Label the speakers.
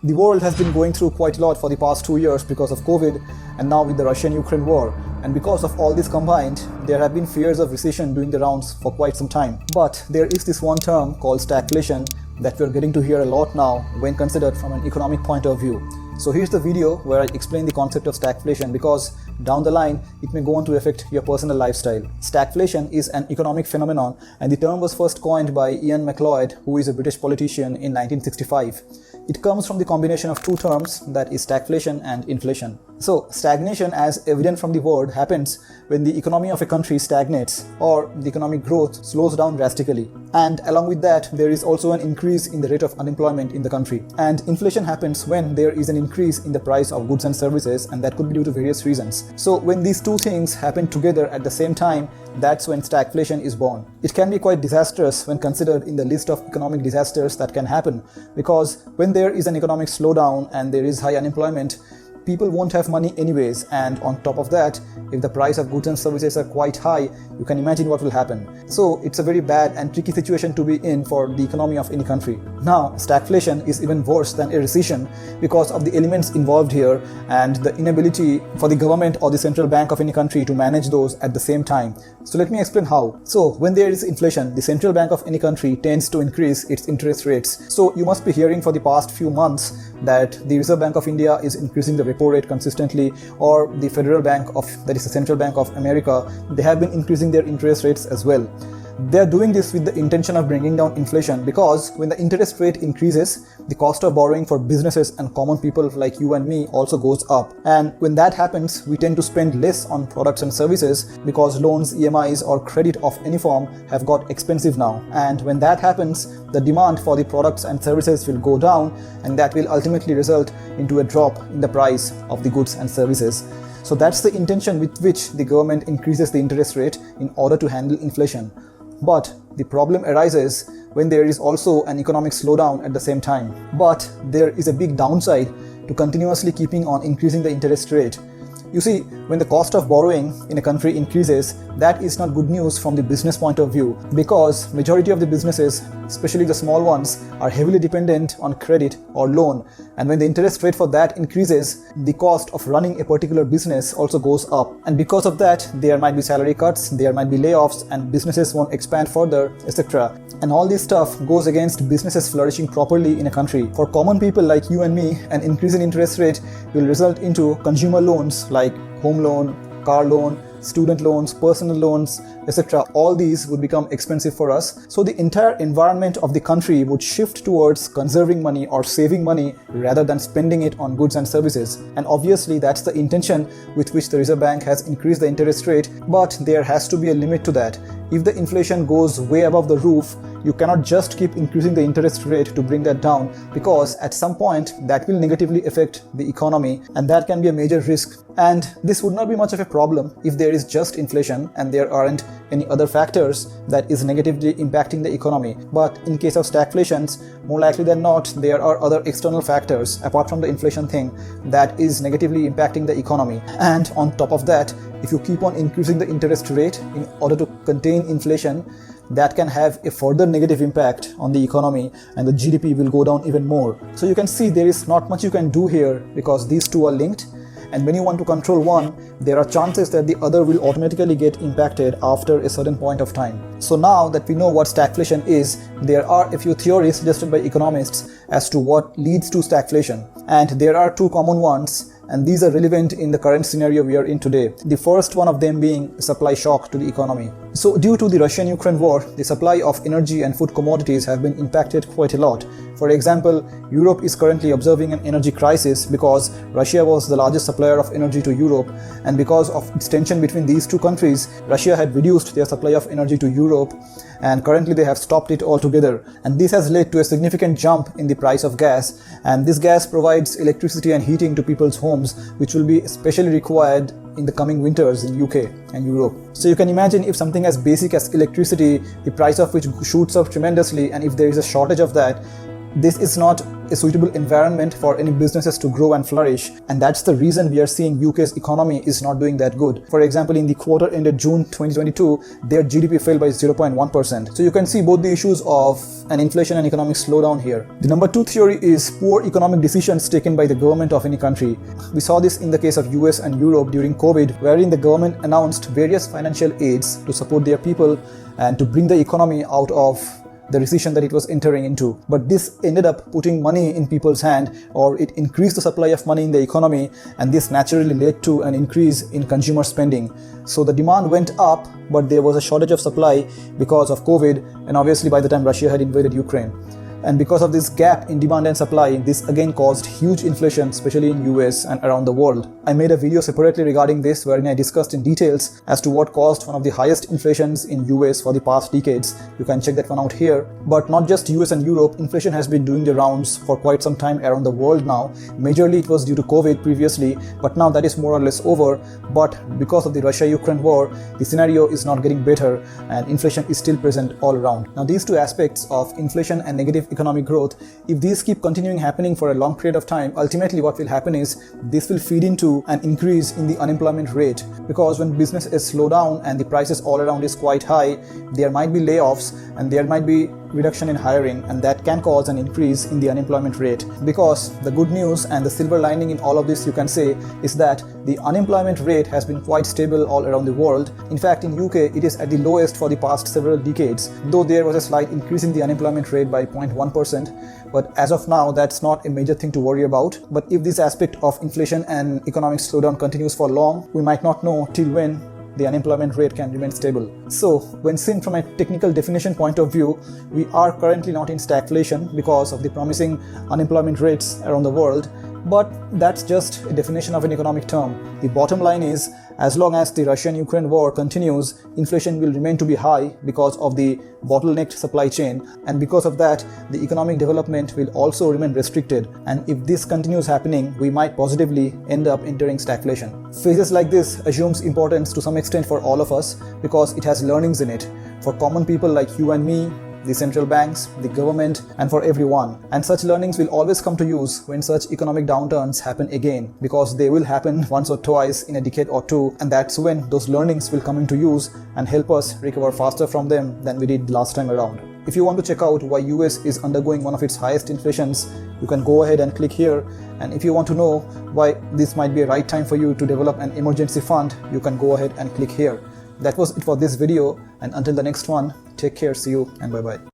Speaker 1: The world has been going through quite a lot for the past 2 years because of COVID and now with the Russian-Ukraine war. And because of all this combined, there have been fears of recession doing the rounds for quite some time. But there is this one term called stagflation that we're getting to hear a lot now when considered from an economic point of view. So here's the video where I explain the concept of stagflation because down the line it may go on to affect your personal lifestyle. Stagflation is an economic phenomenon and the term was first coined by Ian MacLeod, who is a British politician, in 1965. It comes from the combination of two terms, that is stagflation and inflation. So stagnation, as evident from the word, happens when the economy of a country stagnates or the economic growth slows down drastically. And along with that, there is also an increase in the rate of unemployment in the country. And inflation happens when there is an increase in the price of goods and services, and that could be due to various reasons. So when these two things happen together at the same time, that's when stagflation is born. It can be quite disastrous when considered in the list of economic disasters that can happen, because when there is an economic slowdown and there is high unemployment, people won't have money anyways, and on top of that, if the price of goods and services are quite high, you can imagine what will happen. So it's a very bad and tricky situation to be in for the economy of any country. Now, stagflation is even worse than a recession because of the elements involved here and the inability for the government or the central bank of any country to manage those at the same time. So let me explain how. So when there is inflation, the central bank of any country tends to increase its interest rates. So you must be hearing for the past few months that the Reserve Bank of India is increasing the repo rate consistently, or the Federal Bank of, that is the Central Bank of America, they have been increasing their interest rates as well. They are doing this with the intention of bringing down inflation, because when the interest rate increases, the cost of borrowing for businesses and common people like you and me also goes up. And when that happens, we tend to spend less on products and services because loans, EMIs or credit of any form have got expensive now. And when that happens, the demand for the products and services will go down, and that will ultimately result into a drop in the price of the goods and services. So that's the intention with which the government increases the interest rate in order to handle inflation. But the problem arises when there is also an economic slowdown at the same time. But there is a big downside to continuously keeping on increasing the interest rate. You see, when the cost of borrowing in a country increases, that is not good news from the business point of view, because majority of the businesses, especially the small ones, are heavily dependent on credit or loan. And when the interest rate for that increases, the cost of running a particular business also goes up. And because of that, there might be salary cuts, there might be layoffs, and businesses won't expand further, etc. And all this stuff goes against businesses flourishing properly in a country. For common people like you and me, an increase in interest rate will result into consumer loans like home loan, car loan, student loans, personal loans, etc. All these would become expensive for us. So the entire environment of the country would shift towards conserving money or saving money rather than spending it on goods and services. And obviously that's the intention with which the Reserve Bank has increased the interest rate, but there has to be a limit to that. If the inflation goes way above the roof, you cannot just keep increasing the interest rate to bring that down, because at some point that will negatively affect the economy, and that can be a major risk. And this would not be much of a problem if there is just inflation and there aren't any other factors that is negatively impacting the economy. But in case of stagflations, more likely than not, there are other external factors apart from the inflation thing that is negatively impacting the economy. And on top of that, if you keep on increasing the interest rate in order to contain inflation, that can have a further negative impact on the economy, and the GDP will go down even more. So you can see there is not much you can do here because these two are linked. And when you want to control one, there are chances that the other will automatically get impacted after a certain point of time. So now that we know what stagflation is, there are a few theories suggested by economists as to what leads to stagflation. And there are two common ones, and these are relevant in the current scenario we are in today. The first one of them being a supply shock to the economy. So due to the Russian-Ukraine war, the supply of energy and food commodities have been impacted quite a lot. For example, Europe is currently observing an energy crisis because Russia was the largest supplier of energy to Europe, and because of its tension between these two countries, Russia had reduced their supply of energy to Europe, and currently they have stopped it altogether. And this has led to a significant jump in the price of gas, and this gas provides electricity and heating to people's homes, which will be especially required in the coming winters in UK and Europe. So you can imagine if something as basic as electricity, the price of which shoots up tremendously, and if there is a shortage of that, this is not a suitable environment for any businesses to grow and flourish, and that's the reason we are seeing UK's economy is not doing that good. For example, in the quarter ended June 2022, their GDP fell by 0.1%. So you can see both the issues of an inflation and economic slowdown here. The number 2 theory is poor economic decisions taken by the government of any country. We saw this in the case of US and Europe during COVID, wherein the government announced various financial aids to support their people and to bring the economy out of the recession that it was entering into. But this ended up putting money in people's hand, or it increased the supply of money in the economy, and this naturally led to an increase in consumer spending. So the demand went up, but there was a shortage of supply because of COVID, and obviously by the time Russia had invaded Ukraine. And because of this gap in demand and supply, this again caused huge inflation, especially in US and around the world. I made a video separately regarding this, wherein I discussed in details as to what caused one of the highest inflations in US for the past decades. You can check that one out here. But not just US and Europe, inflation has been doing the rounds for quite some time around the world now. Majorly it was due to COVID previously, but now that is more or less over. But because of the Russia-Ukraine war, the scenario is not getting better and inflation is still present all around. Now these two aspects of inflation and negative economic growth, if these keep continuing happening for a long period of time, ultimately what will happen is this will feed into an increase in the unemployment rate, because when businesses slow down and the prices all around is quite high, there might be layoffs and there might be reduction in hiring, and that can cause an increase in the unemployment rate. Because the good news and the silver lining in all of this, you can say, is that the unemployment rate has been quite stable all around the world. In fact, in UK it is at the lowest for the past several decades, though there was a slight increase in the unemployment rate by 0.1%, but as of now that's not a major thing to worry about. But if this aspect of inflation and economic slowdown continues for long, we might not know till when the unemployment rate can remain stable. So when seen from a technical definition point of view, we are currently not in stagflation because of the promising unemployment rates around the world, but that's just a definition of an economic term. The bottom line is, as long as the Russian-Ukraine war continues, inflation will remain to be high because of the bottlenecked supply chain, and because of that, the economic development will also remain restricted. And if this continues happening, we might positively end up entering stagflation. Phases like this assumes importance to some extent for all of us because it has learnings in it. For common people like you and me, the central banks, the government, and for everyone. And such learnings will always come to use when such economic downturns happen again, because they will happen once or twice in a decade or two, and that's when those learnings will come into use and help us recover faster from them than we did last time around. If you want to check out why US is undergoing one of its highest inflations, you can go ahead and click here. And if you want to know why this might be a right time for you to develop an emergency fund, you can go ahead and click here. That was it for this video, and until the next one, take care, see you, and bye-bye.